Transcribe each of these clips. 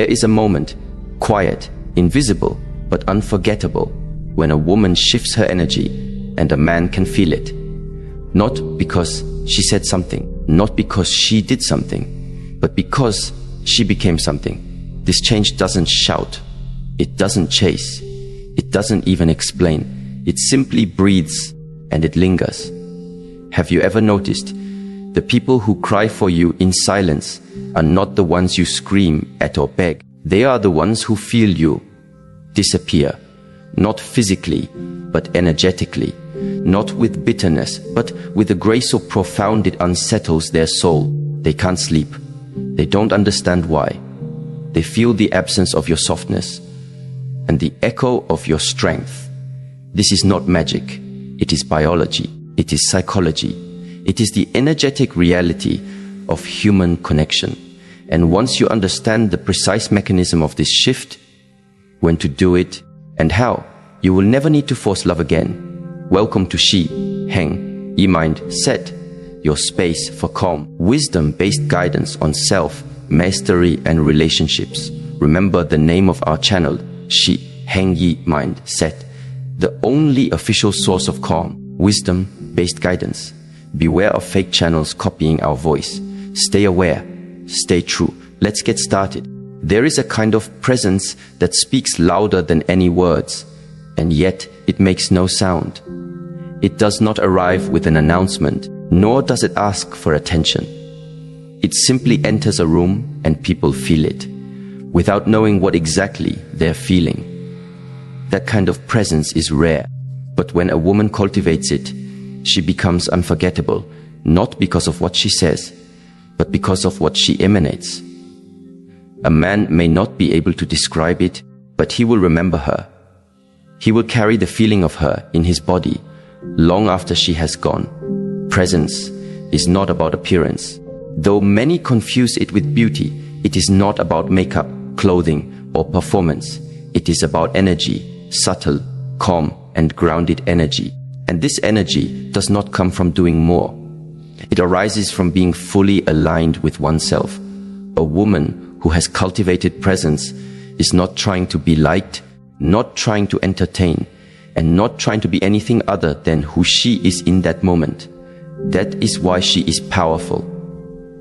There is a moment, quiet, invisible, but unforgettable, when a woman shifts her energy and a man can feel it. Not because she said something, not because she did something, but because she became something. This change doesn't shout, it doesn't chase, it doesn't even explain. It simply breathes and it lingers. Have you ever noticed the people who cry for you in silence are not the ones you scream at or beg? They are the ones who feel you disappear, not physically, but energetically, not with bitterness, but with a grace so profound it unsettles their soul. They can't sleep. They don't understand why. They feel the absence of your softness and the echo of your strength. This is not magic. It is biology. It is psychology. It is the energetic reality of human connection. And once you understand the precise mechanism of this shift, when to do it and how, you will never need to force love again. Welcome to Shi Heng Yi Mindset, your space for calm, wisdom-based guidance on self, mastery, and relationships. Remember the name of our channel, Shi Heng Yi Mindset, the only official source of calm, wisdom-based guidance. Beware of fake channels copying our voice. Stay aware, stay true. Let's get started. There is a kind of presence that speaks louder than any words, and yet it makes no sound. It does not arrive with an announcement, nor does it ask for attention. It simply enters a room and people feel it, without knowing what exactly they're feeling. That kind of presence is rare, but when a woman cultivates it, she becomes unforgettable, not because of what she says, but because of what she emanates. A man may not be able to describe it, but he will remember her. He will carry the feeling of her in his body long after she has gone. Presence is not about appearance. Though many confuse it with beauty, it is not about makeup, clothing, or performance. It is about energy, subtle, calm, and grounded energy. And this energy does not come from doing more. It arises from being fully aligned with oneself. A woman who has cultivated presence is not trying to be liked, not trying to entertain, and not trying to be anything other than who she is in that moment. That is why she is powerful.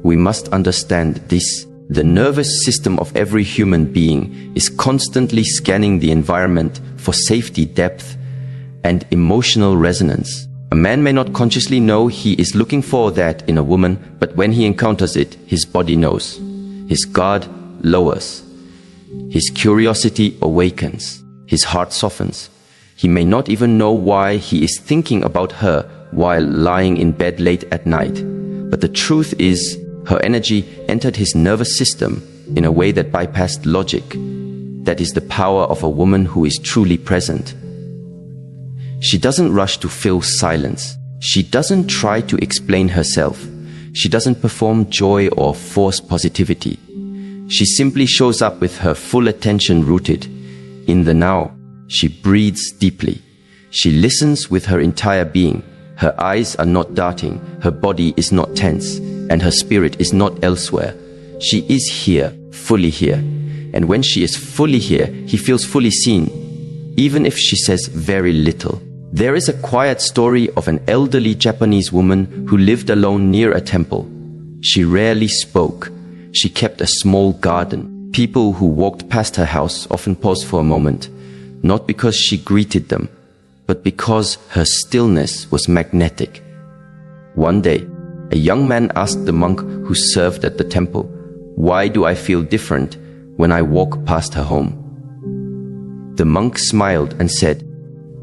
We must understand this. The nervous system of every human being is constantly scanning the environment for safety, depth, and emotional resonance. A man may not consciously know he is looking for that in a woman, but when he encounters it, his body knows. His guard lowers. His curiosity awakens. His heart softens. He may not even know why he is thinking about her while lying in bed late at night. But the truth is, her energy entered his nervous system in a way that bypassed logic. That is the power of a woman who is truly present. She doesn't rush to fill silence. She doesn't try to explain herself. She doesn't perform joy or force positivity. She simply shows up with her full attention rooted in the now. She breathes deeply. She listens with her entire being. Her eyes are not darting, her body is not tense, and her spirit is not elsewhere. She is here, fully here. And when she is fully here, he feels fully seen, even if she says very little. There is a quiet story of an elderly Japanese woman who lived alone near a temple. She rarely spoke. She kept a small garden. People who walked past her house often paused for a moment, not because she greeted them, but because her stillness was magnetic. One day, a young man asked the monk who served at the temple, "Why do I feel different when I walk past her home?" The monk smiled and said,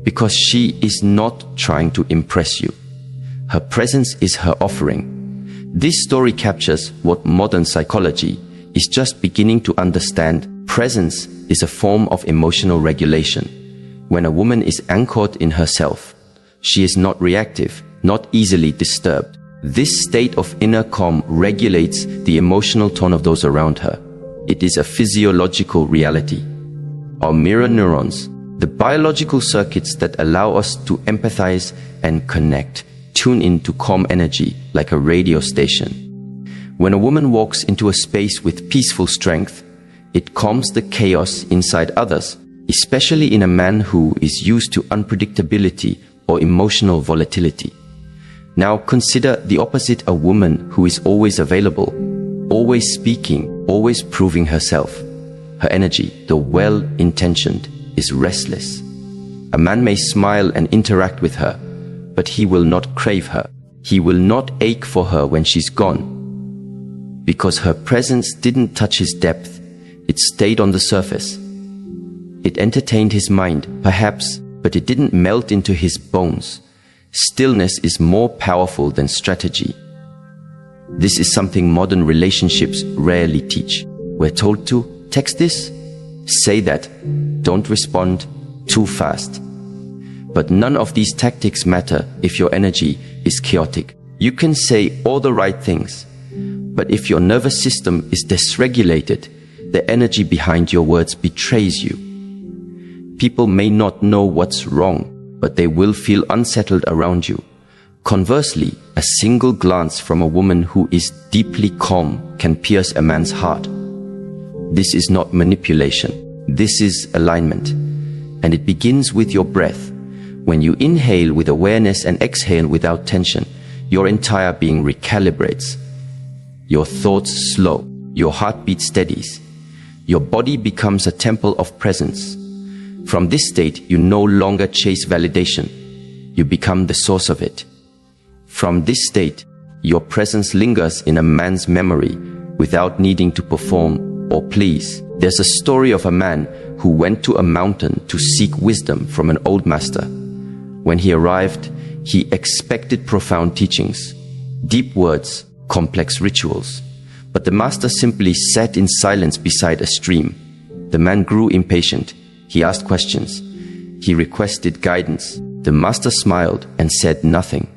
"Because she is not trying to impress you. Her presence is her offering." This story captures what modern psychology is just beginning to understand. Presence is a form of emotional regulation. When a woman is anchored in herself, she is not reactive, not easily disturbed. This state of inner calm regulates the emotional tone of those around her. It is a physiological reality. Our mirror neurons, the biological circuits that allow us to empathize and connect, tune into calm energy like a radio station. When a woman walks into a space with peaceful strength, It calms the chaos inside others, especially in a man who is used to unpredictability or emotional volatility. Now consider the opposite, a woman who is always available, always speaking, always proving herself. Her energy, though well-intentioned, is restless. A man may smile and interact with her, but he will not crave her. He will not ache for her when she's gone. Because her presence didn't touch his depth, it stayed on the surface. It entertained his mind, perhaps, but it didn't melt into his bones. Stillness is more powerful than strategy. This is something modern relationships rarely teach. We're told to text this, say that, don't respond too fast. But none of these tactics matter if your energy is chaotic. You can say all the right things, but if your nervous system is dysregulated, the energy behind your words betrays you. People may not know what's wrong, but they will feel unsettled around you. Conversely, a single glance from a woman who is deeply calm can pierce a man's heart. This is not manipulation. This is alignment. And it begins with your breath. When you inhale with awareness and exhale without tension, your entire being recalibrates. Your thoughts slow. Your heartbeat steadies. Your body becomes a temple of presence. From this state, you no longer chase validation. You become the source of it. From this state, your presence lingers in a man's memory without needing to perform or please. There's a story of a man who went to a mountain to seek wisdom from an old master. When he arrived, he expected profound teachings, deep words, complex rituals. But the master simply sat in silence beside a stream. The man grew impatient. He asked questions. He requested guidance. The master smiled and said nothing.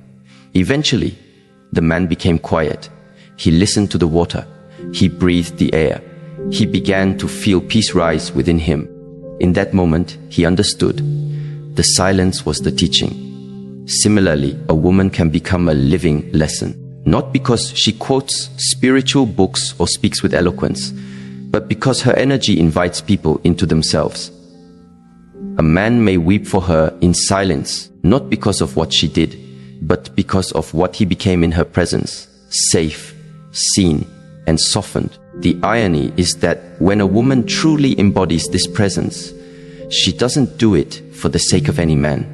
Eventually, the man became quiet. He listened to the water. He breathed the air. He began to feel peace rise within him. In that moment, he understood. The silence was the teaching. Similarly, a woman can become a living lesson, not because she quotes spiritual books or speaks with eloquence, but because her energy invites people into themselves. A man may weep for her in silence, not because of what she did, but because of what he became in her presence, safe, seen, and softened. The irony is that when a woman truly embodies this presence, she doesn't do it for the sake of any man.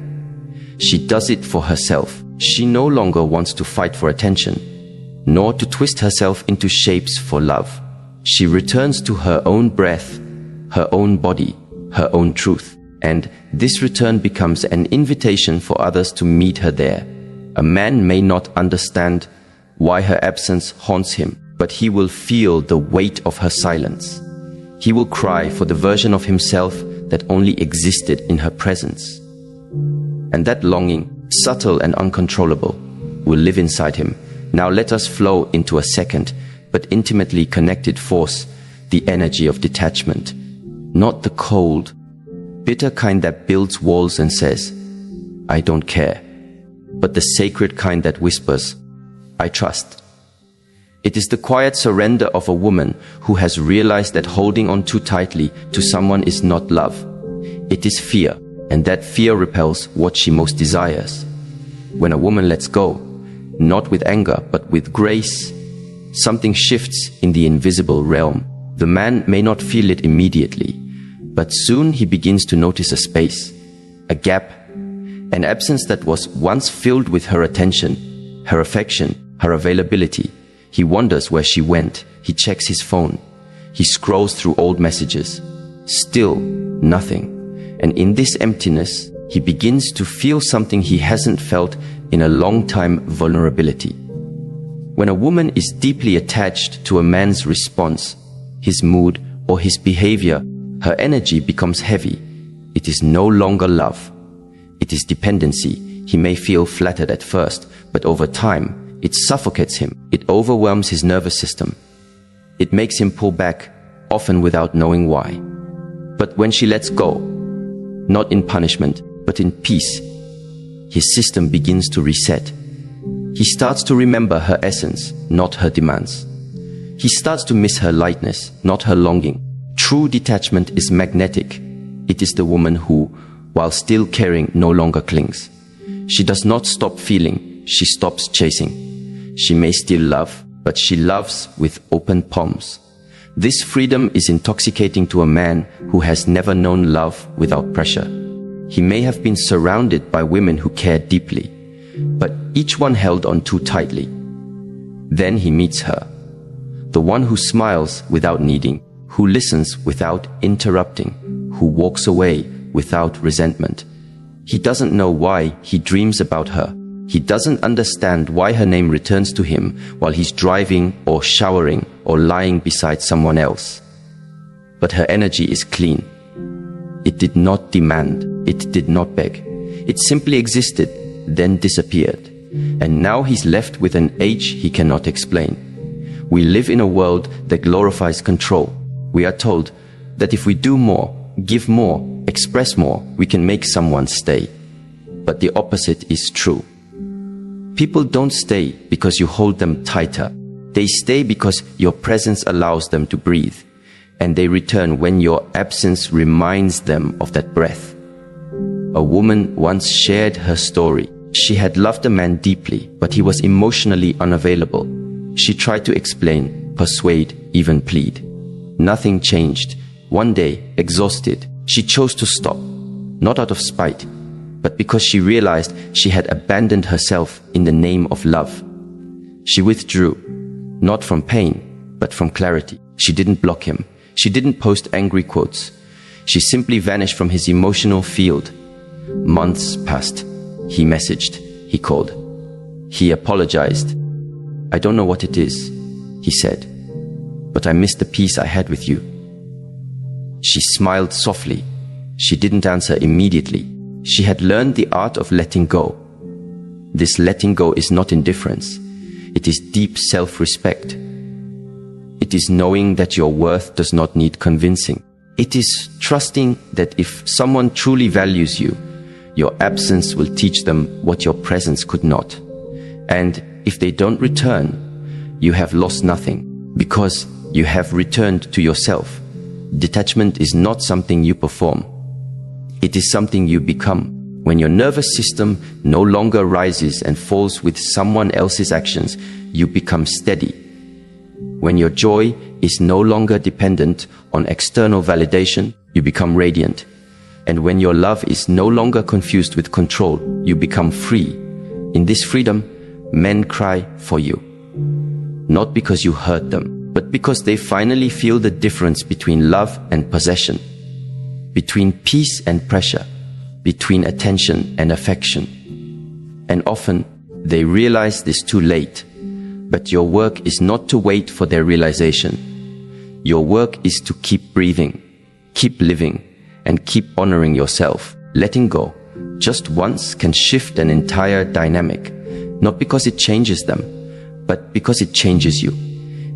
She does it for herself. She no longer wants to fight for attention, nor to twist herself into shapes for love. She returns to her own breath, her own body, her own truth. And this return becomes an invitation for others to meet her there. A man may not understand why her absence haunts him, but he will feel the weight of her silence. He will cry for the version of himself that only existed in her presence. And that longing, subtle and uncontrollable, will live inside him. Now let us flow into a second, but intimately connected force, the energy of detachment. Not the cold, bitter kind that builds walls and says, I don't care, but the sacred kind that whispers, I trust. It is the quiet surrender of a woman who has realized that holding on too tightly to someone is not love. It is fear, and that fear repels what she most desires. When a woman lets go, not with anger, but with grace, something shifts in the invisible realm. The man may not feel it immediately, but soon he begins to notice a space, a gap, an absence that was once filled with her attention, her affection, her availability. He wonders where she went. He checks his phone. He scrolls through old messages. Still nothing. And in this emptiness, he begins to feel something he hasn't felt in a long time: vulnerability. When a woman is deeply attached to a man's response, his mood, or his behavior, her energy becomes heavy. It is no longer love. It is dependency. He may feel flattered at first, but over time, it suffocates him. It overwhelms his nervous system. It makes him pull back, often without knowing why. But when she lets go, not in punishment, but in peace, his system begins to reset. He starts to remember her essence, not her demands. He starts to miss her lightness, not her longing. True detachment is magnetic. It is the woman who, while still caring, no longer clings. She does not stop feeling, she stops chasing. She may still love, but she loves with open palms. This freedom is intoxicating to a man who has never known love without pressure. He may have been surrounded by women who cared deeply, but each one held on too tightly. Then he meets her, the one who smiles without needing, who listens without interrupting, who walks away without resentment. He doesn't know why he dreams about her. He doesn't understand why her name returns to him while he's driving or showering or lying beside someone else. But her energy is clean. It did not demand. It did not beg. It simply existed, then disappeared. And now he's left with an age he cannot explain. We live in a world that glorifies control. We are told that if we do more, give more, express more, we can make someone stay. But the opposite is true. People don't stay because you hold them tighter. They stay because your presence allows them to breathe. And they return when your absence reminds them of that breath. A woman once shared her story. She had loved a man deeply, but he was emotionally unavailable. She tried to explain, persuade, even plead. Nothing changed. One day, exhausted, she chose to stop, not out of spite, but because she realized she had abandoned herself in the name of love. She withdrew, not from pain, but from clarity. She didn't block him. She didn't post angry quotes. She simply vanished from his emotional field. Months passed. He messaged. He called. He apologized. "I don't know what it is," he said, "but I missed the peace I had with you." She smiled softly. She didn't answer immediately. She had learned the art of letting go. This letting go is not indifference. It is deep self-respect. It is knowing that your worth does not need convincing. It is trusting that if someone truly values you, your absence will teach them what your presence could not. And if they don't return, you have lost nothing, because you have returned to yourself. Detachment is not something you perform. It is something you become. When your nervous system no longer rises and falls with someone else's actions, you become steady. When your joy is no longer dependent on external validation, you become radiant. And when your love is no longer confused with control, you become free. In this freedom, men cry for you. Not because you hurt them, but because they finally feel the difference between love and possession, between peace and pressure, between attention and affection. And often, they realize this too late. But your work is not to wait for their realization. Your work is to keep breathing, keep living, and keep honoring yourself. Letting go, just once, can shift an entire dynamic. Not because it changes them, but because it changes you.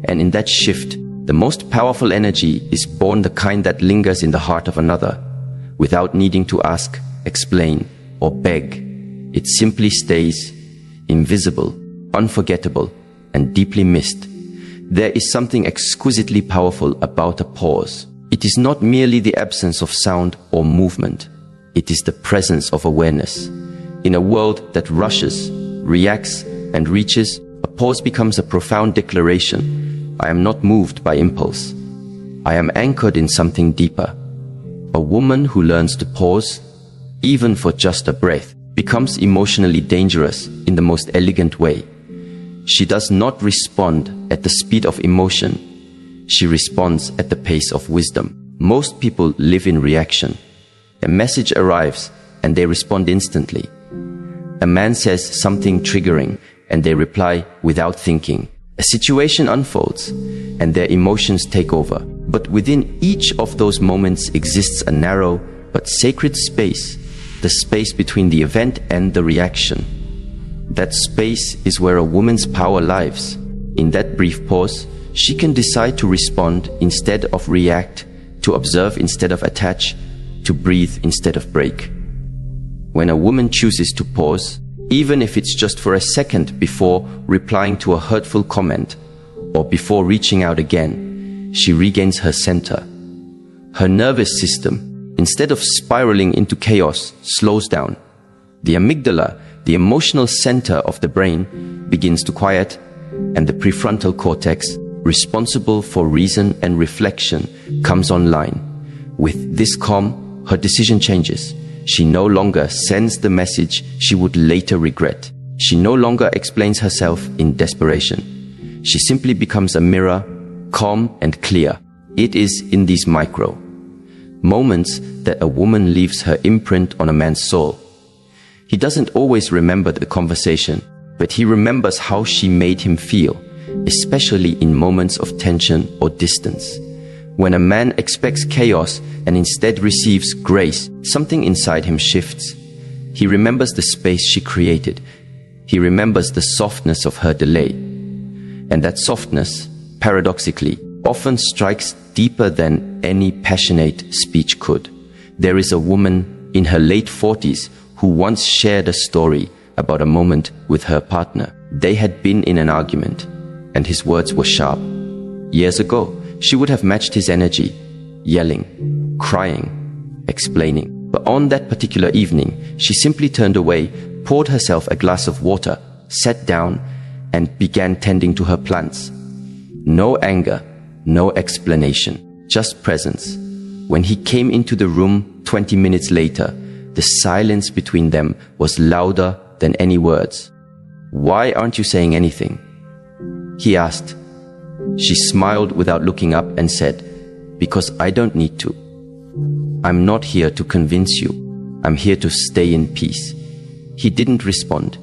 And in that shift, the most powerful energy is born, the kind that lingers in the heart of another, without needing to ask, explain, or beg. It simply stays, invisible, unforgettable, and deeply missed. There is something exquisitely powerful about a pause. It is not merely the absence of sound or movement. It is the presence of awareness. In a world that rushes, reacts, and reaches, a pause becomes a profound declaration. I am not moved by impulse. I am anchored in something deeper. A woman who learns to pause, even for just a breath, becomes emotionally dangerous in the most elegant way. She does not respond at the speed of emotion. She responds at the pace of wisdom. Most people live in reaction. A message arrives and they respond instantly. A man says something triggering and they reply without thinking. A situation unfolds and their emotions take over. But within each of those moments exists a narrow but sacred space, the space between the event and the reaction. That space is where a woman's power lives. In that brief pause, she can decide to respond instead of react, to observe instead of attach, to breathe instead of break. When a woman chooses to pause, even if it's just for a second before replying to a hurtful comment or before reaching out again, she regains her center. Her nervous system, instead of spiraling into chaos, slows down. The amygdala, the emotional center of the brain, begins to quiet, and the prefrontal cortex, responsible for reason and reflection, comes online. With this calm, her decision changes. She no longer sends the message she would later regret. She no longer explains herself in desperation. She simply becomes a mirror, calm and clear. It is in these micro moments that a woman leaves her imprint on a man's soul. He doesn't always remember the conversation, but he remembers how she made him feel, especially in moments of tension or distance. When a man expects chaos and instead receives grace, something inside him shifts. He remembers the space she created. He remembers the softness of her delay. And that softness, paradoxically, often strikes deeper than any passionate speech could. There is a woman in her late 40s who once shared a story about a moment with her partner. They had been in an argument, and his words were sharp. Years ago, she would have matched his energy, yelling, crying, explaining. But on that particular evening, she simply turned away, poured herself a glass of water, sat down, and began tending to her plants. No anger, no explanation, just presence. When he came into the room 20 minutes later, the silence between them was louder than any words. "Why aren't you saying anything?" he asked. She smiled without looking up and said, "Because I don't need to. I'm not here to convince you. I'm here to stay in peace." He didn't respond,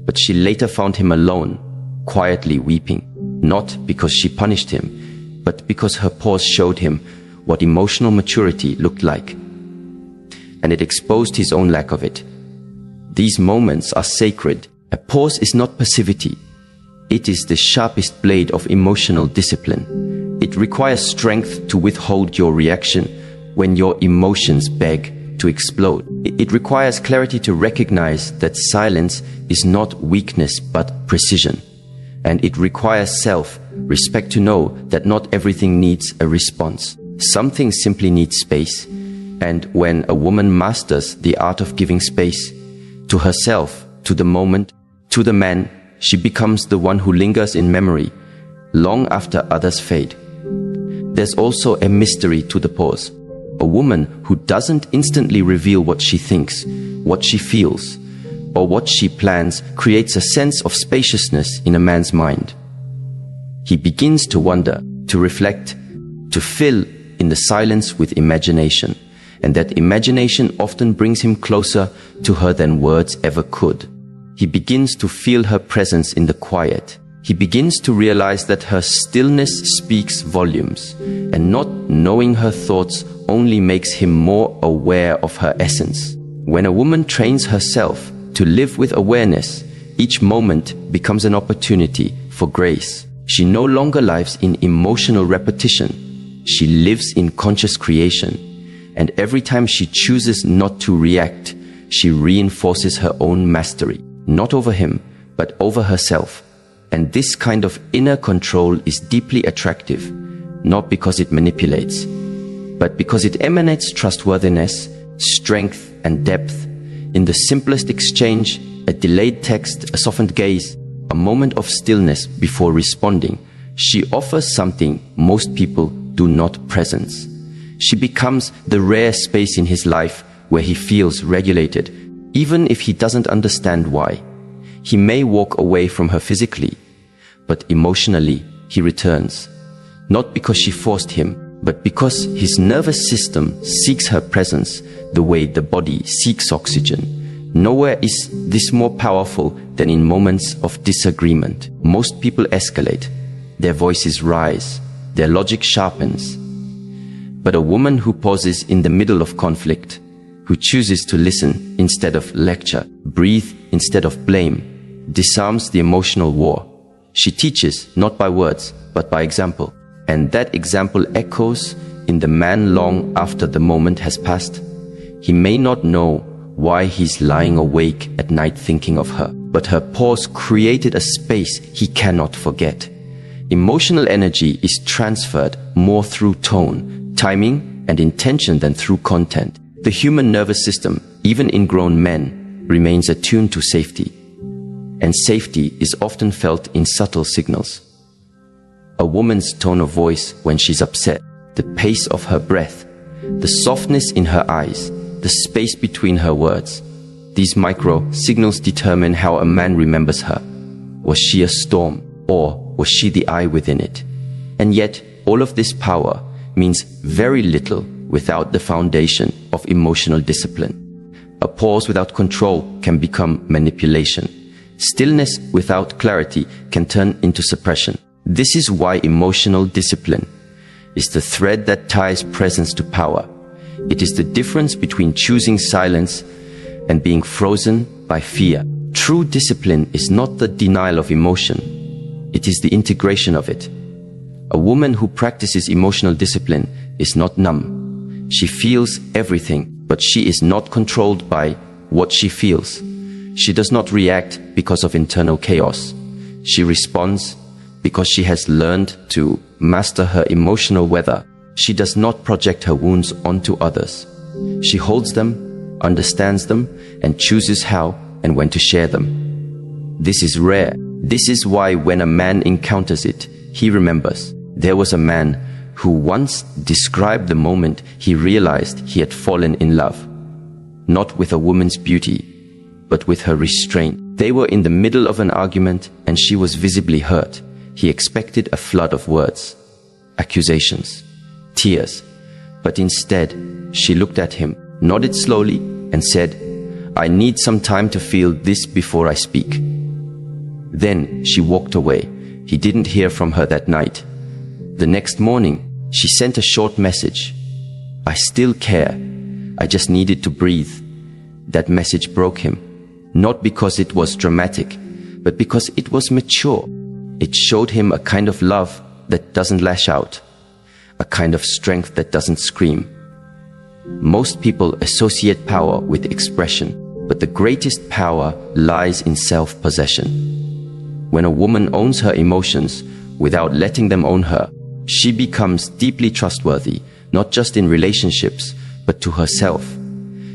but she later found him alone, quietly weeping, not because she punished him, but because her pause showed him what emotional maturity looked like. And it exposed his own lack of it. These moments are sacred. A pause is not passivity. It is the sharpest blade of emotional discipline. It requires strength to withhold your reaction when your emotions beg to explode. It requires clarity to recognize that silence is not weakness but precision. And it requires self-respect to know that not everything needs a response. Some things simply need space. And when a woman masters the art of giving space to herself, to the moment, to the man, she becomes the one who lingers in memory long after others fade. There's also a mystery to the pause. A woman who doesn't instantly reveal what she thinks, what she feels, or what she plans creates a sense of spaciousness in a man's mind. He begins to wonder, to reflect, to fill in the silence with imagination. And that imagination often brings him closer to her than words ever could. He begins to feel her presence in the quiet. He begins to realize that her stillness speaks volumes, and not knowing her thoughts only makes him more aware of her essence. When a woman trains herself to live with awareness, each moment becomes an opportunity for grace. She no longer lives in emotional repetition. She lives in conscious creation. And every time she chooses not to react, she reinforces her own mastery, not over him, but over herself. And this kind of inner control is deeply attractive, not because it manipulates, but because it emanates trustworthiness, strength, and depth. In the simplest exchange, a delayed text, a softened gaze, a moment of stillness before responding, she offers something most people do not: presence. She becomes the rare space in his life where he feels regulated, even if he doesn't understand why. He may walk away from her physically, but emotionally he returns. Not because she forced him, but because his nervous system seeks her presence the way the body seeks oxygen. Nowhere is this more powerful than in moments of disagreement. Most people escalate. Their voices rise. Their logic sharpens. But a woman who pauses in the middle of conflict, who chooses to listen instead of lecture, breathe instead of blame, disarms the emotional war. She teaches not by words, but by example. And that example echoes in the man long after the moment has passed. He may not know why he's lying awake at night thinking of her, but her pause created a space he cannot forget. Emotional energy is transferred more through tone, timing, and intention than through content. The human nervous system, even in grown men, remains attuned to safety. And safety is often felt in subtle signals. A woman's tone of voice when she's upset, the pace of her breath, the softness in her eyes, the space between her words. These micro signals determine how a man remembers her. Was she a storm, or was she the eye within it? And yet, all of this power means very little without the foundation of emotional discipline. A pause without control can become manipulation. Stillness without clarity can turn into suppression. This is why emotional discipline is the thread that ties presence to power. It is the difference between choosing silence and being frozen by fear. True discipline is not the denial of emotion. It is the integration of it. A woman who practices emotional discipline is not numb. She feels everything, but she is not controlled by what she feels. She does not react because of internal chaos. She responds because she has learned to master her emotional weather. She does not project her wounds onto others. She holds them, understands them, and chooses how and when to share them. This is rare. This is why when a man encounters it, he remembers. There was a man who once described the moment he realized he had fallen in love, not with a woman's beauty, but with her restraint. They were in the middle of an argument and she was visibly hurt. He expected a flood of words, accusations, tears, but instead she looked at him, nodded slowly, and said, "I need some time to feel this before I speak." Then she walked away. He didn't hear from her that night. The next morning, she sent a short message. "I still care. I just needed to breathe." That message broke him, not because it was dramatic, but because it was mature. It showed him a kind of love that doesn't lash out, a kind of strength that doesn't scream. Most people associate power with expression, but the greatest power lies in self-possession. When a woman owns her emotions without letting them own her, she becomes deeply trustworthy, not just in relationships, but to herself.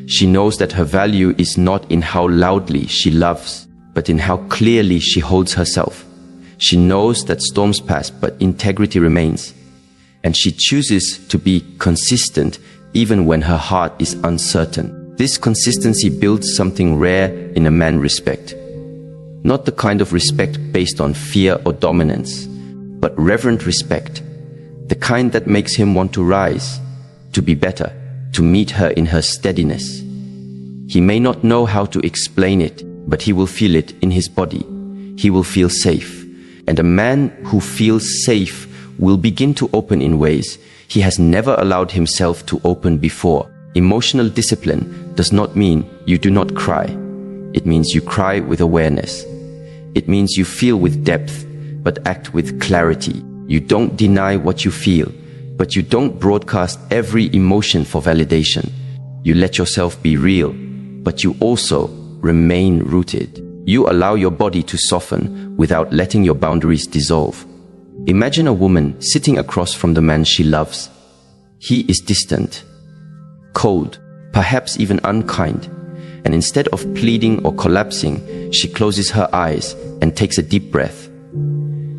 She knows that her value is not in how loudly she loves, but in how clearly she holds herself. She knows that storms pass, but integrity remains. And she chooses to be consistent even when her heart is uncertain. This consistency builds something rare in a man: respect. Not the kind of respect based on fear or dominance, but reverent respect. The kind that makes him want to rise, to be better, to meet her in her steadiness. He may not know how to explain it, but he will feel it in his body. He will feel safe. And a man who feels safe will begin to open in ways he has never allowed himself to open before. Emotional discipline does not mean you do not cry. It means you cry with awareness. It means you feel with depth, but act with clarity. You don't deny what you feel, but you don't broadcast every emotion for validation. You let yourself be real, but you also remain rooted. You allow your body to soften without letting your boundaries dissolve. Imagine a woman sitting across from the man she loves. He is distant, cold, perhaps even unkind, and instead of pleading or collapsing, she closes her eyes and takes a deep breath.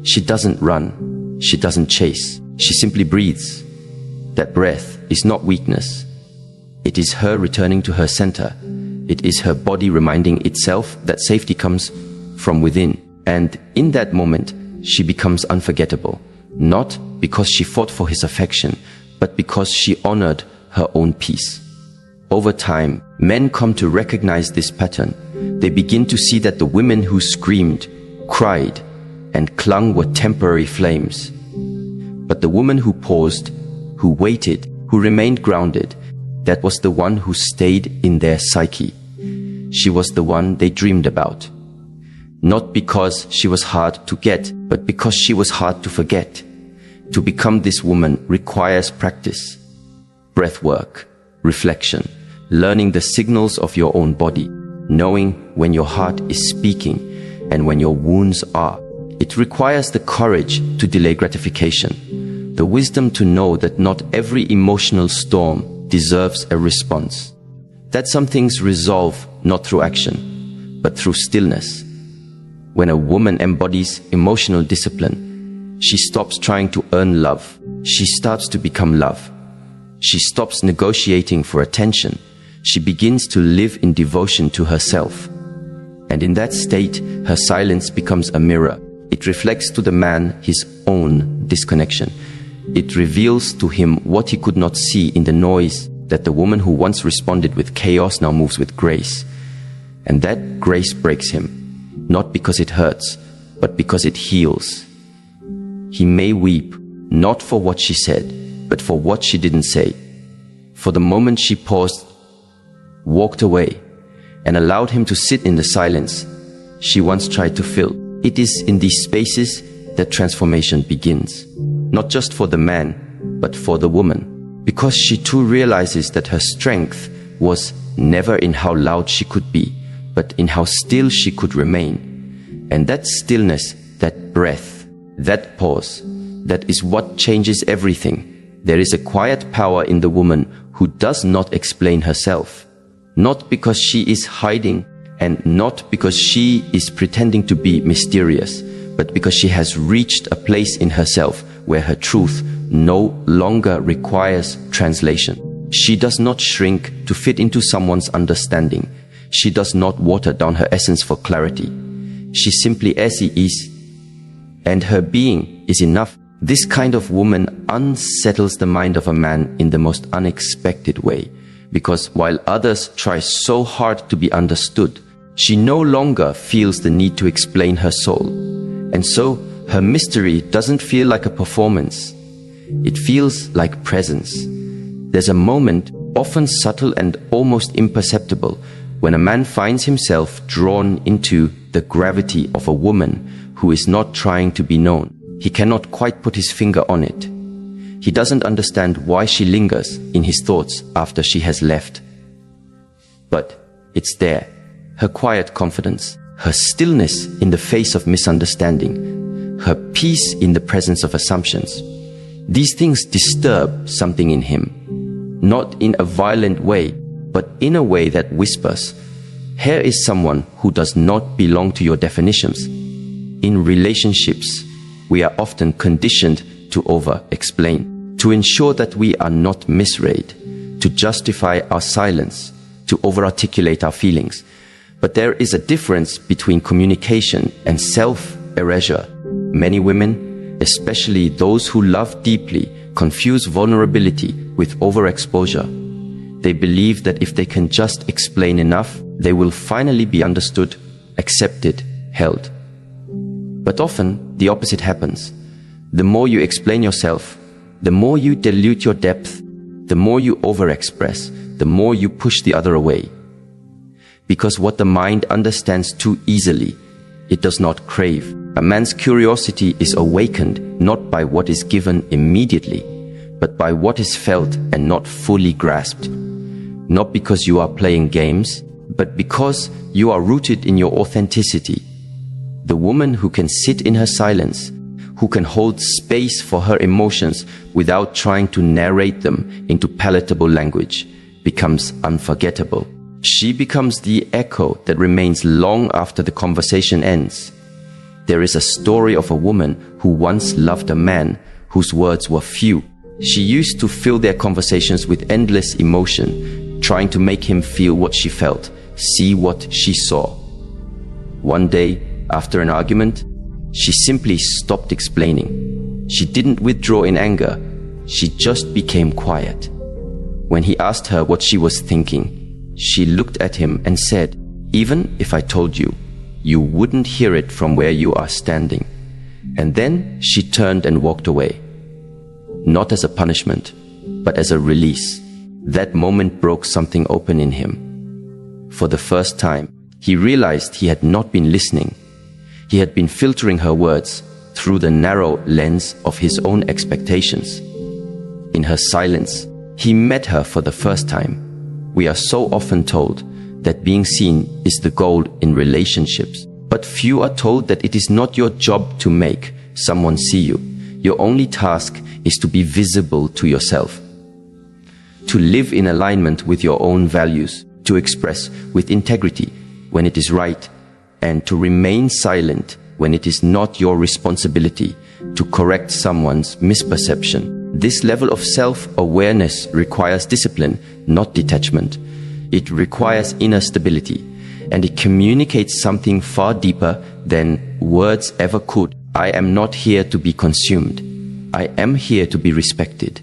She doesn't run, she doesn't chase, she simply breathes. That breath is not weakness. It is her returning to her center. It is her body reminding itself that safety comes from within. And in that moment, she becomes unforgettable, not because she fought for his affection, but because she honored her own peace. Over time, men come to recognize this pattern. They begin to see that the women who screamed, cried, and clung were temporary flames. But the woman who paused, who waited, who remained grounded, that was the one who stayed in their psyche. She was the one they dreamed about. Not because she was hard to get, but because she was hard to forget. To become this woman requires practice, breath work, reflection, learning the signals of your own body, knowing when your heart is speaking and when your wounds are. It requires the courage to delay gratification, the wisdom to know that not every emotional storm deserves a response. That some things resolve not through action, but through stillness. When a woman embodies emotional discipline, she stops trying to earn love. She starts to become love. She stops negotiating for attention. She begins to live in devotion to herself. And in that state, her silence becomes a mirror. It reflects to the man his own disconnection. It reveals to him what he could not see in the noise, that the woman who once responded with chaos now moves with grace. And that grace breaks him, not because it hurts, but because it heals. He may weep, not for what she said, but for what she didn't say. For the moment she paused, walked away, and allowed him to sit in the silence she once tried to fill. It is in these spaces that transformation begins. Not just for the man, but for the woman. Because she too realizes that her strength was never in how loud she could be, but in how still she could remain. And that stillness, that breath, that pause, that is what changes everything. There is a quiet power in the woman who does not explain herself. Not because she is hiding, and not because she is pretending to be mysterious, but because she has reached a place in herself where her truth no longer requires translation. She does not shrink to fit into someone's understanding. She does not water down her essence for clarity. She simply as she is, and her being is enough. This kind of woman unsettles the mind of a man in the most unexpected way, because while others try so hard to be understood, she no longer feels the need to explain her soul. And so, her mystery doesn't feel like a performance. It feels like presence. There's a moment, often subtle and almost imperceptible, when a man finds himself drawn into the gravity of a woman who is not trying to be known. He cannot quite put his finger on it. He doesn't understand why she lingers in his thoughts after she has left. But it's there, her quiet confidence, her stillness in the face of misunderstanding, her peace in the presence of assumptions. These things disturb something in him, not in a violent way, but in a way that whispers, here is someone who does not belong to your definitions. In relationships, we are often conditioned to over-explain, to ensure that we are not misread, to justify our silence, to over-articulate our feelings. But there is a difference between communication and self-erasure. Many women, especially those who love deeply, confuse vulnerability with overexposure. They believe that if they can just explain enough, they will finally be understood, accepted, held. But often, the opposite happens. The more you explain yourself, the more you dilute your depth, the more you overexpress, the more you push the other away. Because what the mind understands too easily, it does not crave. A man's curiosity is awakened not by what is given immediately, but by what is felt and not fully grasped. Not because you are playing games, but because you are rooted in your authenticity. The woman who can sit in her silence, who can hold space for her emotions without trying to narrate them into palatable language, becomes unforgettable. She becomes the echo that remains long after the conversation ends. There is a story of a woman who once loved a man whose words were few. She used to fill their conversations with endless emotion, trying to make him feel what she felt, see what she saw. One day, after an argument, she simply stopped explaining. She didn't withdraw in anger. She just became quiet. When he asked her what she was thinking, she looked at him and said, "Even if I told you, you wouldn't hear it from where you are standing." And then she turned and walked away. Not as a punishment, but as a release. That moment broke something open in him. For the first time, he realized he had not been listening. He had been filtering her words through the narrow lens of his own expectations. In her silence, he met her for the first time. We are so often told that being seen is the goal in relationships, but few are told that it is not your job to make someone see you. Your only task is to be visible to yourself, to live in alignment with your own values, to express with integrity when it is right, and to remain silent when it is not your responsibility to correct someone's misperception. This level of self-awareness requires discipline, not detachment. It requires inner stability, and it communicates something far deeper than words ever could. I am not here to be consumed. I am here to be respected.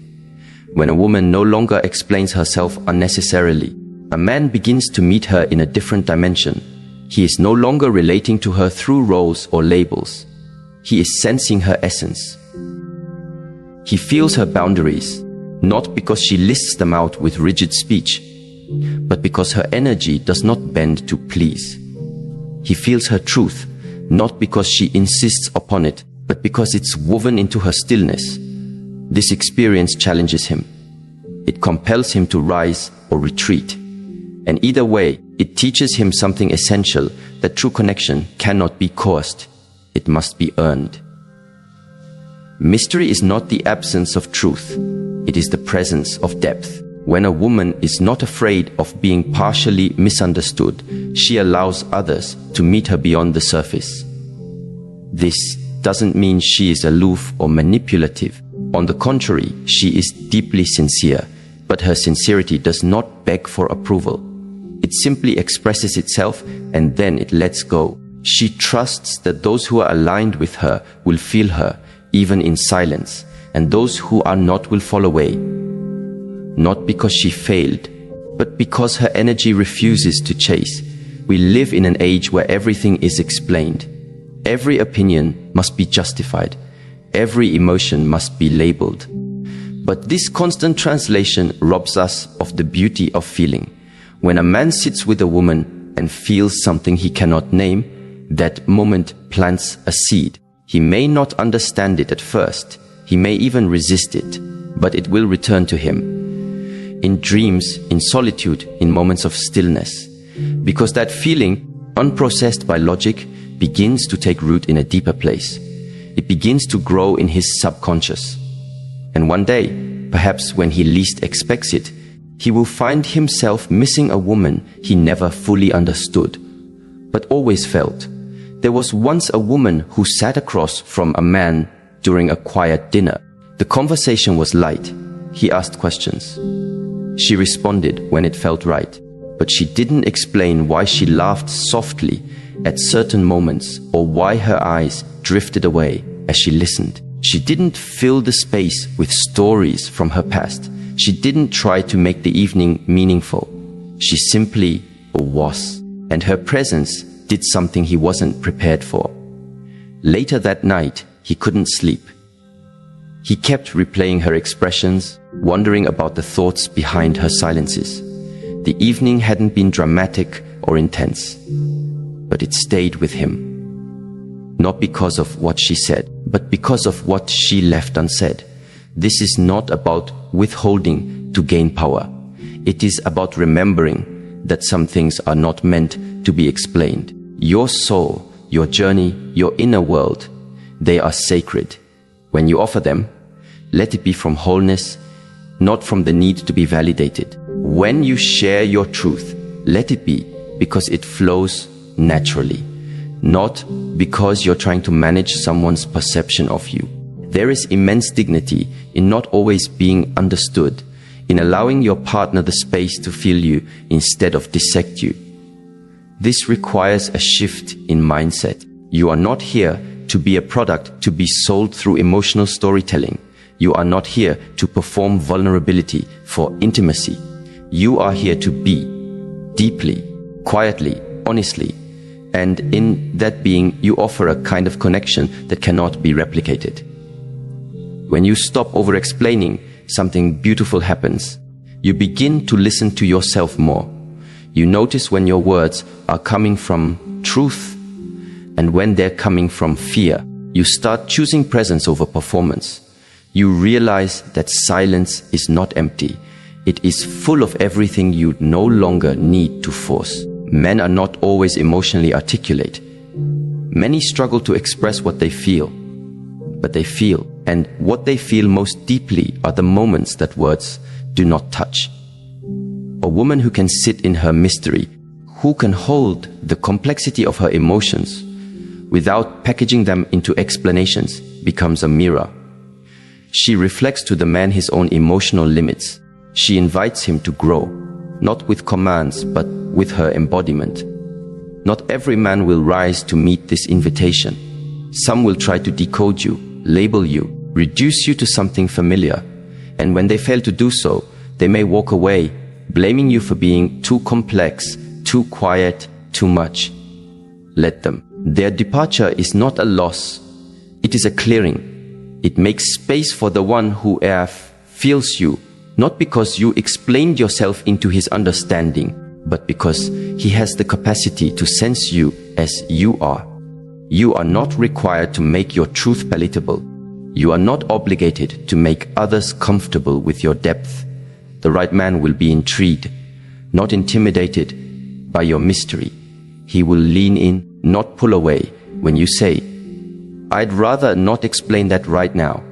When a woman no longer explains herself unnecessarily, a man begins to meet her in a different dimension. He is no longer relating to her through roles or labels. He is sensing her essence. He feels her boundaries, not because she lists them out with rigid speech, but because her energy does not bend to please. He feels her truth, not because she insists upon it, but because it's woven into her stillness. This experience challenges him. It compels him to rise or retreat. And either way, it teaches him something essential, that true connection cannot be coerced. It must be earned. Mystery is not the absence of truth. It is the presence of depth. When a woman is not afraid of being partially misunderstood, she allows others to meet her beyond the surface. This doesn't mean she is aloof or manipulative. On the contrary, she is deeply sincere, but her sincerity does not beg for approval. It simply expresses itself and then it lets go. She trusts that those who are aligned with her will feel her, even in silence, and those who are not will fall away. Not because she failed, but because her energy refuses to chase. We live in an age where everything is explained. Every opinion must be justified. Every emotion must be labeled. But this constant translation robs us of the beauty of feeling. When a man sits with a woman and feels something he cannot name, that moment plants a seed. He may not understand it at first. He may even resist it, but it will return to him. In dreams, in solitude, in moments of stillness. Because that feeling, unprocessed by logic, begins to take root in a deeper place. It begins to grow in his subconscious. And one day, perhaps when he least expects it, he will find himself missing a woman he never fully understood, but always felt. There was once a woman who sat across from a man during a quiet dinner. The conversation was light. He asked questions. She responded when it felt right, but she didn't explain why she laughed softly at certain moments or why her eyes drifted away as she listened. She didn't fill the space with stories from her past. She didn't try to make the evening meaningful. She simply was, and her presence did something he wasn't prepared for. Later that night, he couldn't sleep. He kept replaying her expressions, wondering about the thoughts behind her silences. The evening hadn't been dramatic or intense, but it stayed with him. Not because of what she said, but because of what she left unsaid. This is not about withholding to gain power. It is about remembering that some things are not meant to be explained. Your soul, your journey, your inner world, they are sacred. When you offer them, let it be from wholeness, not from the need to be validated. When you share your truth, let it be because it flows naturally, not because you're trying to manage someone's perception of you. There is immense dignity in not always being understood, in allowing your partner the space to feel you instead of dissect you. This requires a shift in mindset. You are not here to be a product to be sold through emotional storytelling. You are not here to perform vulnerability for intimacy. You are here to be, deeply, quietly, honestly. And in that being, you offer a kind of connection that cannot be replicated. When you stop over-explaining, something beautiful happens. You begin to listen to yourself more. You notice when your words are coming from truth and when they're coming from fear. You start choosing presence over performance. You realize that silence is not empty. It is full of everything you no longer need to force. Men are not always emotionally articulate. Many struggle to express what they feel, but they feel, And what they feel most deeply are the moments that words do not touch. A woman who can sit in her mystery, who can hold the complexity of her emotions without packaging them into explanations, becomes a mirror. She reflects to the man his own emotional limits. She invites him to grow, not with commands, but with her embodiment. Not every man will rise to meet this invitation. Some will try to decode you, label you, reduce you to something familiar. And when they fail to do so, they may walk away, blaming you for being too complex, too quiet, too much. Let them. Their departure is not a loss. It is a clearing. It makes space for the one who feels you, not because you explained yourself into his understanding, but because he has the capacity to sense you as you are. You are not required to make your truth palatable. You are not obligated to make others comfortable with your depth. The right man will be intrigued, not intimidated by your mystery. He will lean in, not pull away when you say, "I'd rather not explain that right now."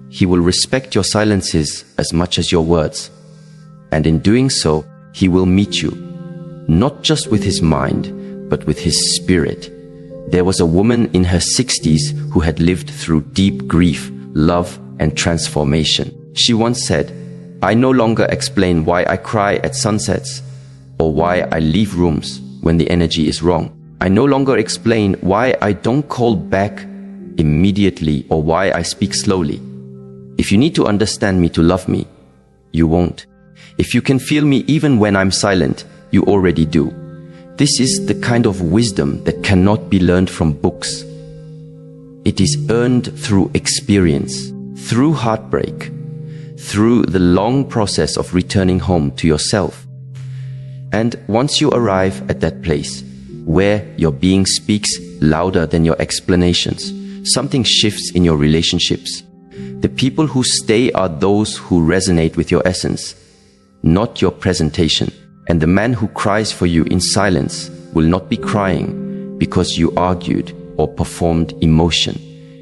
He will respect your silences as much as your words. And in doing so, he will meet you, not just with his mind, but with his spirit. There was a woman in her 60s who had lived through deep grief, love, and transformation. She once said, "I no longer explain why I cry at sunsets or why I leave rooms when the energy is wrong. I no longer explain why I don't call back immediately or why I speak slowly. If you need to understand me to love me, you won't. If you can feel me even when I'm silent, you already do." This is the kind of wisdom that cannot be learned from books. It is earned through experience, through heartbreak, through the long process of returning home to yourself. And once you arrive at that place, where your being speaks louder than your explanations, something shifts in your relationships. The people who stay are those who resonate with your essence, not your presentation. And the man who cries for you in silence will not be crying because you argued or performed emotion.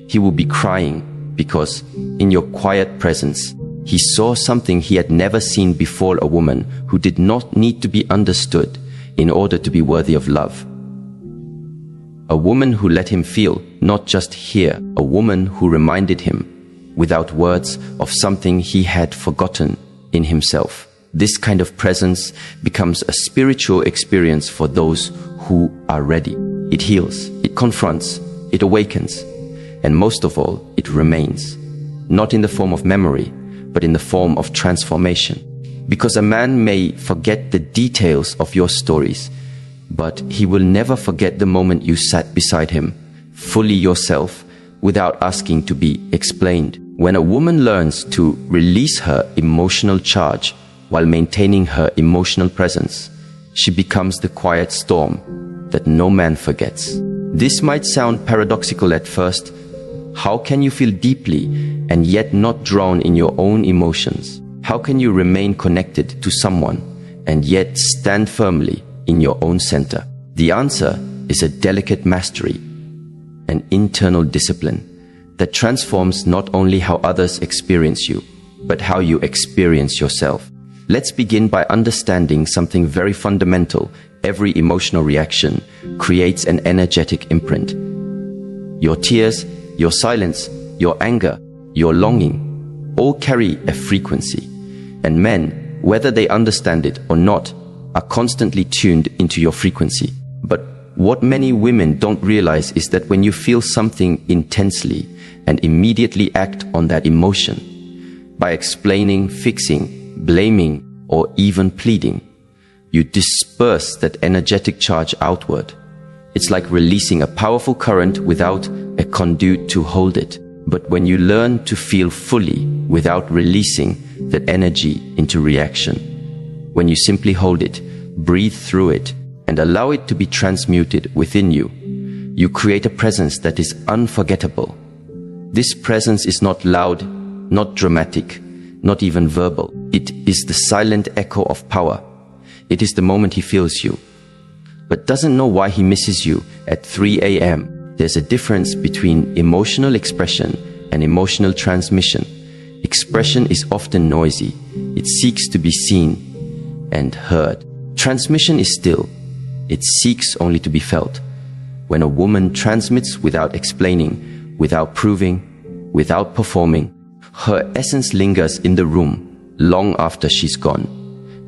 He will be crying because in your quiet presence, he saw something he had never seen before: a woman who did not need to be understood in order to be worthy of love. A woman who let him feel, not just hear. A woman who reminded him, without words, of something he had forgotten in himself. This kind of presence becomes a spiritual experience for those who are ready. It heals, it confronts, it awakens, and most of all, it remains. Not in the form of memory, but in the form of transformation. Because a man may forget the details of your stories, but he will never forget the moment you sat beside him, fully yourself, without asking to be explained. When a woman learns to release her emotional charge while maintaining her emotional presence, she becomes the quiet storm that no man forgets. This might sound paradoxical at first. How can you feel deeply and yet not drown in your own emotions? How can you remain connected to someone and yet stand firmly in your own center? The answer is a delicate mastery, an internal discipline that transforms not only how others experience you, but how you experience yourself. Let's begin by understanding something very fundamental. Every emotional reaction creates an energetic imprint. Your tears, your silence, your anger, your longing, all carry a frequency. And men, whether they understand it or not, are constantly tuned into your frequency. But what many women don't realize is that when you feel something intensely and immediately act on that emotion, by explaining, fixing, blaming, or even pleading, you disperse that energetic charge outward. It's like releasing a powerful current without a conduit to hold it. But when you learn to feel fully without releasing that energy into reaction, when you simply hold it, breathe through it, and allow it to be transmuted within you, you create a presence that is unforgettable. This presence is not loud, not dramatic, not even verbal. It is the silent echo of power. It is the moment he feels you, but doesn't know why he misses you at 3 a.m. There's a difference between emotional expression and emotional transmission. Expression is often noisy. It seeks to be seen and heard. Transmission is still. It seeks only to be felt. When a woman transmits without explaining, without proving, without performing, her essence lingers in the room long after she's gone.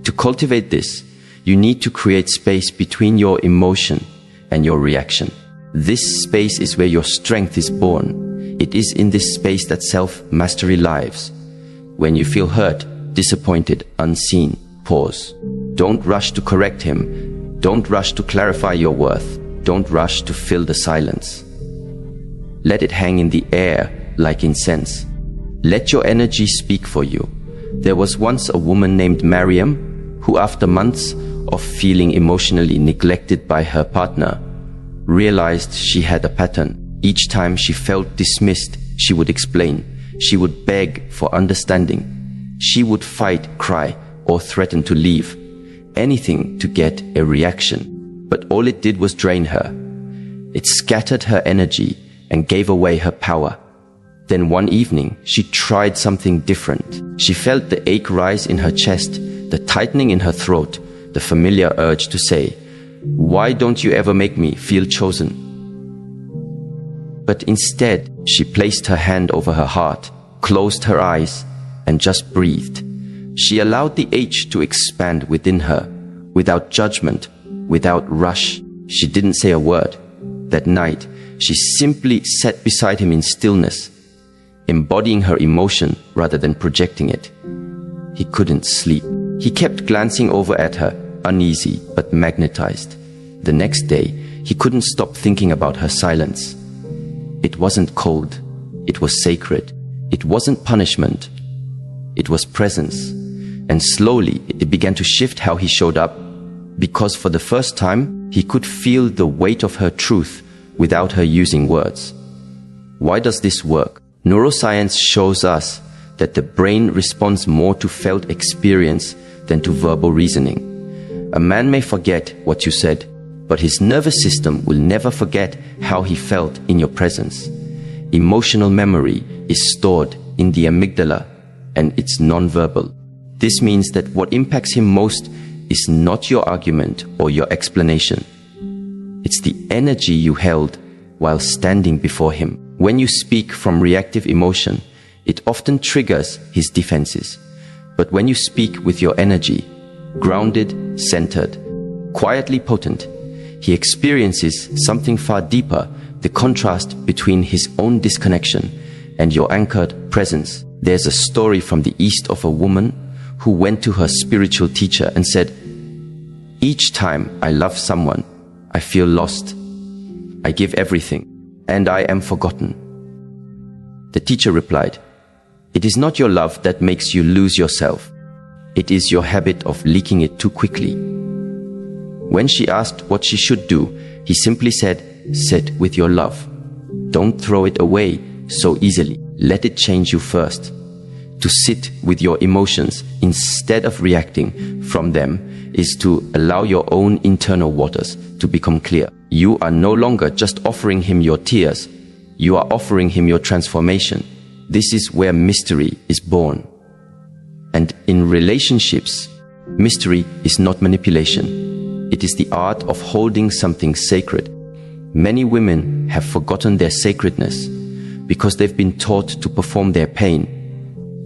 To cultivate this, you need to create space between your emotion and your reaction. This space is where your strength is born. It is in this space that self-mastery lives. When you feel hurt, disappointed, unseen, pause. Don't rush to correct him. Don't rush to clarify your worth. Don't rush to fill the silence. Let it hang in the air like incense. Let your energy speak for you. There was once a woman named Mariam who, after months of feeling emotionally neglected by her partner, realized she had a pattern. Each time she felt dismissed, she would explain. She would beg for understanding. She would fight, cry, or threaten to leave. Anything to get a reaction. But all it did was drain her. It scattered her energy and gave away her power. Then one evening, she tried something different. She felt the ache rise in her chest, the tightening in her throat, the familiar urge to say, "Why don't you ever make me feel chosen?" But instead, she placed her hand over her heart, closed her eyes, and just breathed. She allowed the ache to expand within her, without judgment, without rush. She didn't say a word. That night, she simply sat beside him in stillness, embodying her emotion rather than projecting it. He couldn't sleep. He kept glancing over at her, uneasy but magnetized. The next day, he couldn't stop thinking about her silence. It wasn't cold. It was sacred. It wasn't punishment. It was presence. And slowly, it began to shift how he showed up, because for the first time, he could feel the weight of her truth without her using words. Why does this work? Neuroscience shows us that the brain responds more to felt experience than to verbal reasoning. A man may forget what you said, but his nervous system will never forget how he felt in your presence. Emotional memory is stored in the amygdala, and it's non-verbal. This means that what impacts him most is not your argument or your explanation. It's the energy you held while standing before him. When you speak from reactive emotion, it often triggers his defenses. But when you speak with your energy, grounded, centered, quietly potent, he experiences something far deeper, the contrast between his own disconnection and your anchored presence. There's a story from the East of a woman who went to her spiritual teacher and said, "Each time I love someone, I feel lost. I give everything, and I am forgotten." The teacher replied, "It is not your love that makes you lose yourself. It is your habit of leaking it too quickly." When she asked what she should do, he simply said, "Sit with your love. Don't throw it away so easily. Let it change you first." To sit with your emotions instead of reacting from them is to allow your own internal waters to become clear. You are no longer just offering him your tears. You are offering him your transformation. This is where mystery is born. And in relationships, mystery is not manipulation. It is the art of holding something sacred. Many women have forgotten their sacredness because they've been taught to perform their pain,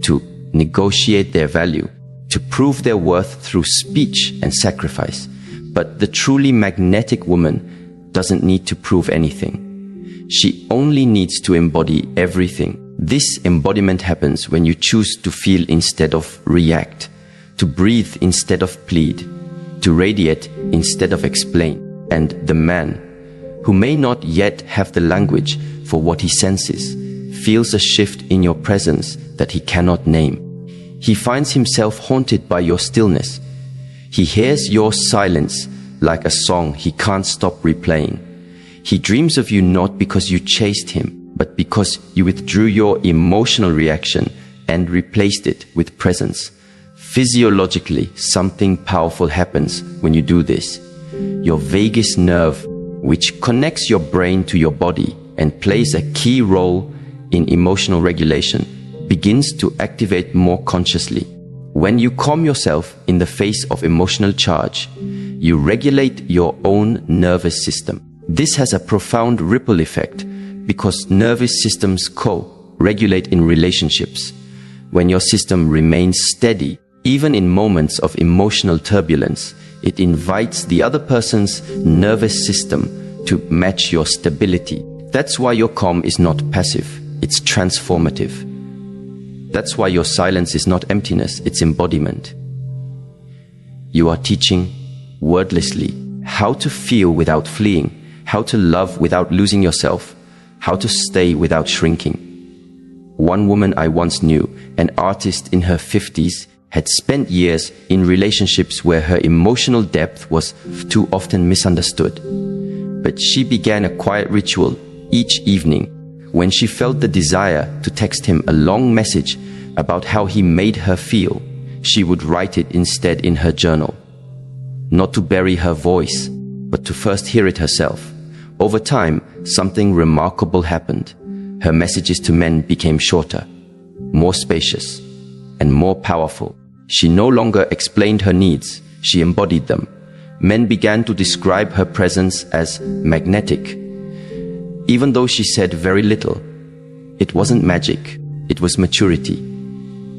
to negotiate their value, to prove their worth through speech and sacrifice. But the truly magnetic woman doesn't need to prove anything. She only needs to embody everything. This embodiment happens when you choose to feel instead of react, to breathe instead of plead, to radiate instead of explain. And the man, who may not yet have the language for what he senses, feels a shift in your presence that he cannot name. He finds himself haunted by your stillness. He hears your silence like a song he can't stop replaying. He dreams of you not because you chased him, but because you withdrew your emotional reaction and replaced it with presence. Physiologically, something powerful happens when you do this. Your vagus nerve, which connects your brain to your body and plays a key role in emotional regulation begins to activate more consciously. When you calm yourself in the face of emotional charge, you regulate your own nervous system. This has a profound ripple effect because nervous systems co-regulate in relationships. When your system remains steady, even in moments of emotional turbulence, it invites the other person's nervous system to match your stability. That's why your calm is not passive, it's transformative. That's why your silence is not emptiness, it's embodiment. You are teaching wordlessly how to feel without fleeing, how to love without losing yourself, how to stay without shrinking. One woman I once knew, an artist in her 50s, had spent years in relationships where her emotional depth was too often misunderstood. But she began a quiet ritual each evening. When she felt the desire to text him a long message about how he made her feel, she would write it instead in her journal. Not to bury her voice, but to first hear it herself. Over time, something remarkable happened. Her messages to men became shorter, more spacious, and more powerful. She no longer explained her needs, she embodied them. Men began to describe her presence as magnetic. Even though she said very little, it wasn't magic, it was maturity.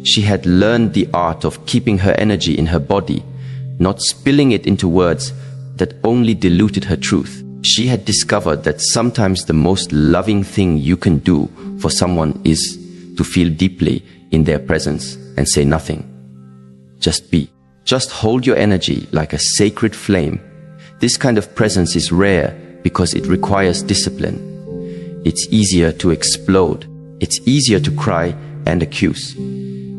She had learned the art of keeping her energy in her body, not spilling it into words that only diluted her truth. She had discovered that sometimes the most loving thing you can do for someone is to feel deeply in their presence and say nothing. Just be. Just hold your energy like a sacred flame. This kind of presence is rare because it requires discipline. It's easier to explode. It's easier to cry and accuse.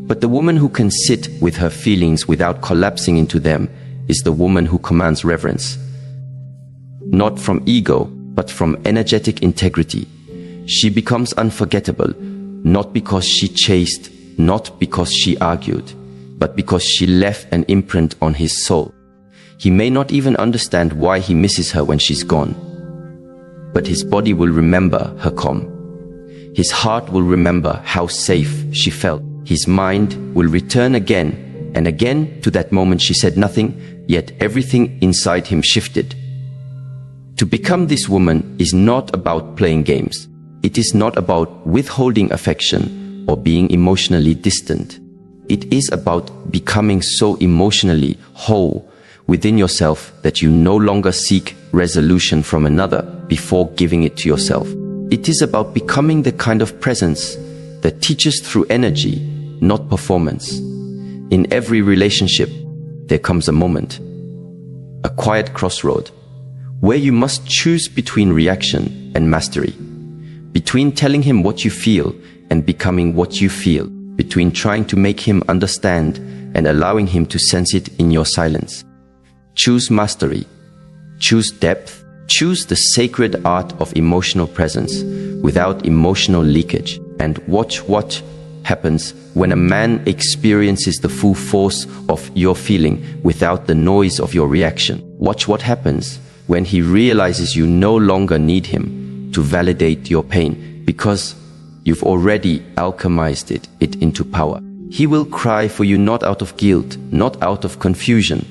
But the woman who can sit with her feelings without collapsing into them is the woman who commands reverence. Not from ego, but from energetic integrity. She becomes unforgettable, not because she chased, not because she argued, but because she left an imprint on his soul. He may not even understand why he misses her when she's gone. But his body will remember her calm. His heart will remember how safe she felt. His mind will return again and again to that moment she said nothing, yet everything inside him shifted. To become this woman is not about playing games. It is not about withholding affection or being emotionally distant. It is about becoming so emotionally whole within yourself that you no longer seek resolution from another before giving it to yourself. It is about becoming the kind of presence that teaches through energy, not performance. In every relationship, there comes a moment, a quiet crossroad, where you must choose between reaction and mastery, between telling him what you feel and becoming what you feel, between trying to make him understand and allowing him to sense it in your silence. Choose mastery, choose depth, choose the sacred art of emotional presence without emotional leakage, and watch what happens when a man experiences the full force of your feeling without the noise of your reaction. Watch what happens when he realizes you no longer need him to validate your pain because you've already alchemized it into power. He will cry for you not out of guilt, not out of confusion,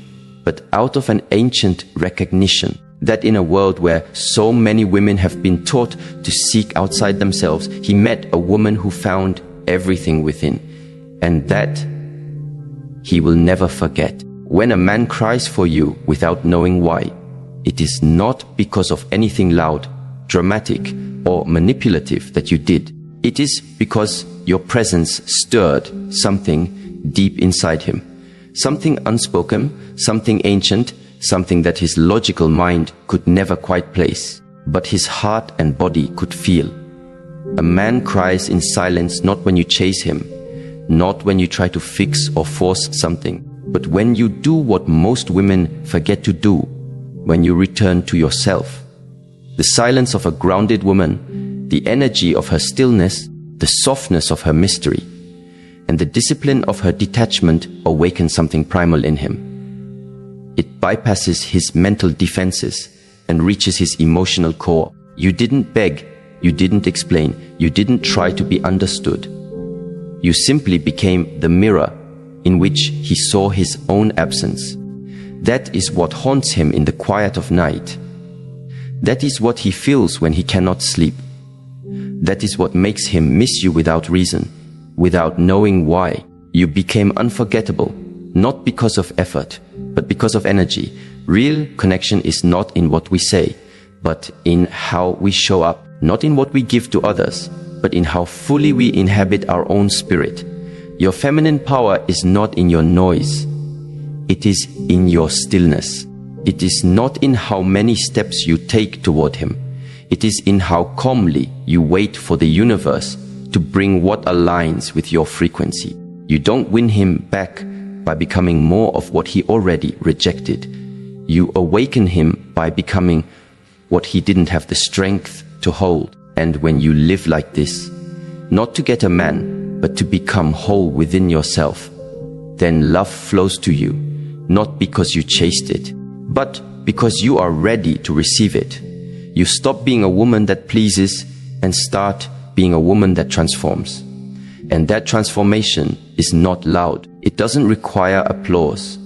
but out of an ancient recognition that in a world where so many women have been taught to seek outside themselves, he met a woman who found everything within, and that he will never forget. When a man cries for you without knowing why, it is not because of anything loud, dramatic, or manipulative that you did. It is because your presence stirred something deep inside him. Something unspoken, something ancient, something that his logical mind could never quite place, but his heart and body could feel. A man cries in silence not when you chase him, not when you try to fix or force something, but when you do what most women forget to do, when you return to yourself. The silence of a grounded woman, the energy of her stillness, the softness of her mystery, and the discipline of her detachment awaken something primal in him. It bypasses his mental defenses and reaches his emotional core. You didn't beg, You didn't explain. You didn't try to be understood. You simply became the mirror in which he saw his own absence. That is what haunts him in the quiet of night. That is what he feels when he cannot sleep. That is what makes him miss you without reason, without knowing why. You became unforgettable, not because of effort, but because of energy. Real connection is not in what we say, but in how we show up, not in what we give to others, but in how fully we inhabit our own spirit. Your feminine power is not in your noise. It is in your stillness. It is not in how many steps you take toward him. It is in how calmly you wait for the universe to bring what aligns with your frequency. You don't win him back by becoming more of what he already rejected. You awaken him by becoming what he didn't have the strength to hold. And when you live like this, not to get a man, but to become whole within yourself, then love flows to you, not because you chased it, but because you are ready to receive it. You stop being a woman that pleases and start being a woman that transforms. And that transformation is not loud. It doesn't require applause.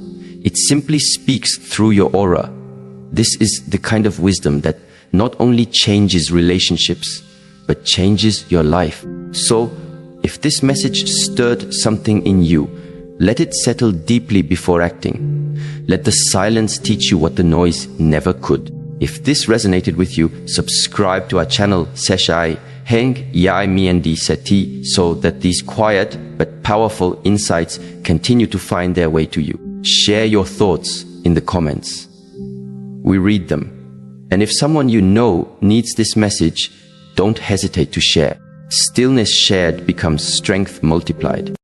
It simply speaks through your aura. This is the kind of wisdom that not only changes relationships, but changes your life. So, if this message stirred something in you, let it settle deeply before acting. Let the silence teach you what the noise never could. If this resonated with you, subscribe to our channel Shi Heng Yi so that these quiet but powerful insights continue to find their way to you. Share your thoughts in the comments. We read them. And if someone you know needs this message, don't hesitate to share. Stillness shared becomes strength multiplied.